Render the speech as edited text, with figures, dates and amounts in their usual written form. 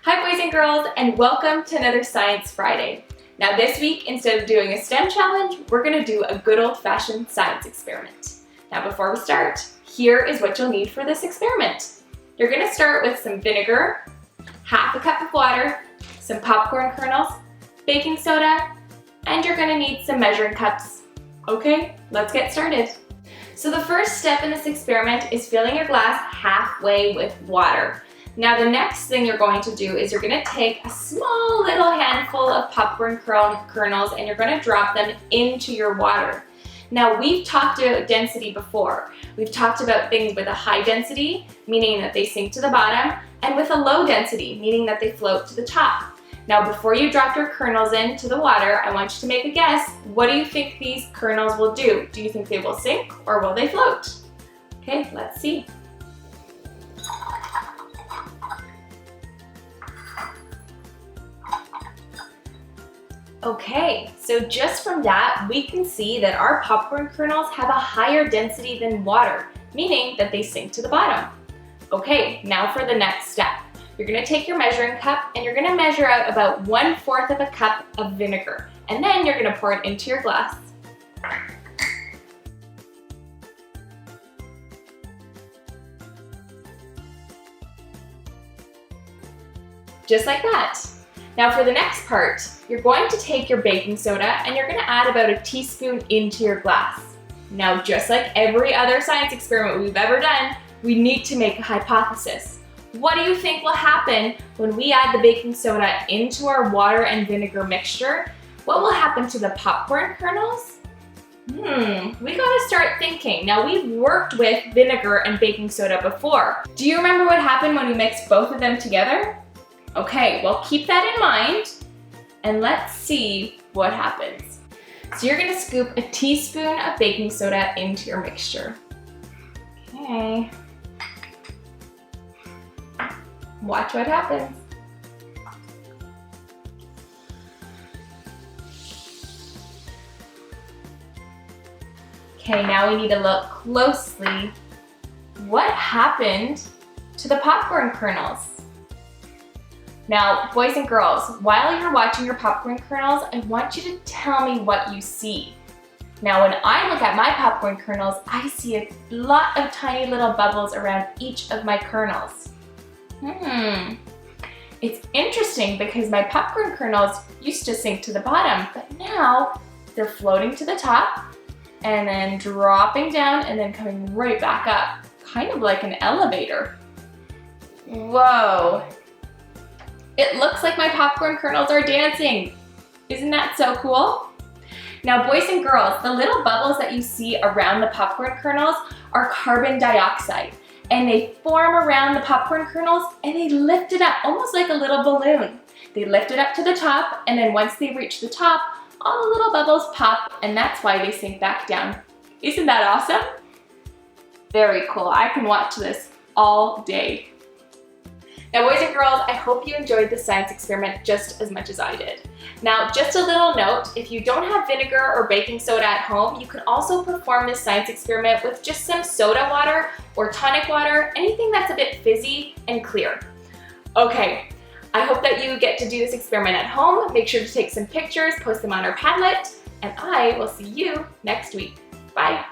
Hi boys and girls, and welcome to another Science Friday. Now this week, instead of doing a STEM challenge, we're going to do a good old-fashioned science experiment. Now before we start, here is what you'll need for this experiment. You're going to start with some vinegar, half a cup of water, some popcorn kernels, baking soda, and you're going to need some measuring cups. Okay, let's get started. So the first step in this experiment is filling your glass halfway with water. Now the next thing you're going to do is you're going to take a small little handful of popcorn kernels and you're going to drop them into your water. Now we've talked about density before. We've talked about things with a high density, meaning that they sink to the bottom, and with a low density, meaning that they float to the top. Now before you drop your kernels into the water, I want you to make a guess. What do you think these kernels will do? Do you think they will sink or will they float? Okay, let's see. Okay, so just from that, we can see that our popcorn kernels have a higher density than water, meaning that they sink to the bottom. Okay, now for the next step. You're gonna take your measuring cup and you're gonna measure out about 1/4 of a cup of vinegar, and then you're gonna pour it into your glass. Just like that. Now for the next part, you're going to take your baking soda and you're going to add about a teaspoon into your glass. Now just like every other science experiment we've ever done, we need to make a hypothesis. What do you think will happen when we add the baking soda into our water and vinegar mixture? What will happen to the popcorn kernels? We gotta start thinking. Now we've worked with vinegar and baking soda before. Do you remember what happened when we mixed both of them together? Okay, well keep that in mind and let's see what happens. So you're gonna scoop a teaspoon of baking soda into your mixture. Okay. Watch what happens. Okay, now we need to look closely. What happened to the popcorn kernels? Now, boys and girls, while you're watching your popcorn kernels, I want you to tell me what you see. Now, when I look at my popcorn kernels, I see a lot of tiny little bubbles around each of my kernels. It's interesting because my popcorn kernels used to sink to the bottom, but now they're floating to the top and then dropping down and then coming right back up, kind of like an elevator. Whoa. It looks like my popcorn kernels are dancing. Isn't that so cool? Now boys and girls, the little bubbles that you see around the popcorn kernels are carbon dioxide, and they form around the popcorn kernels and they lift it up almost like a little balloon. They lift it up to the top, and then once they reach the top, all the little bubbles pop, and that's why they sink back down. Isn't that awesome? Very cool. I can watch this all day. Now boys and girls, I hope you enjoyed this science experiment just as much as I did. Now just a little note, if you don't have vinegar or baking soda at home, you can also perform this science experiment with just some soda water or tonic water, anything that's a bit fizzy and clear. Okay, I hope that you get to do this experiment at home. Make sure to take some pictures, post them on our Padlet, and I will see you next week. Bye.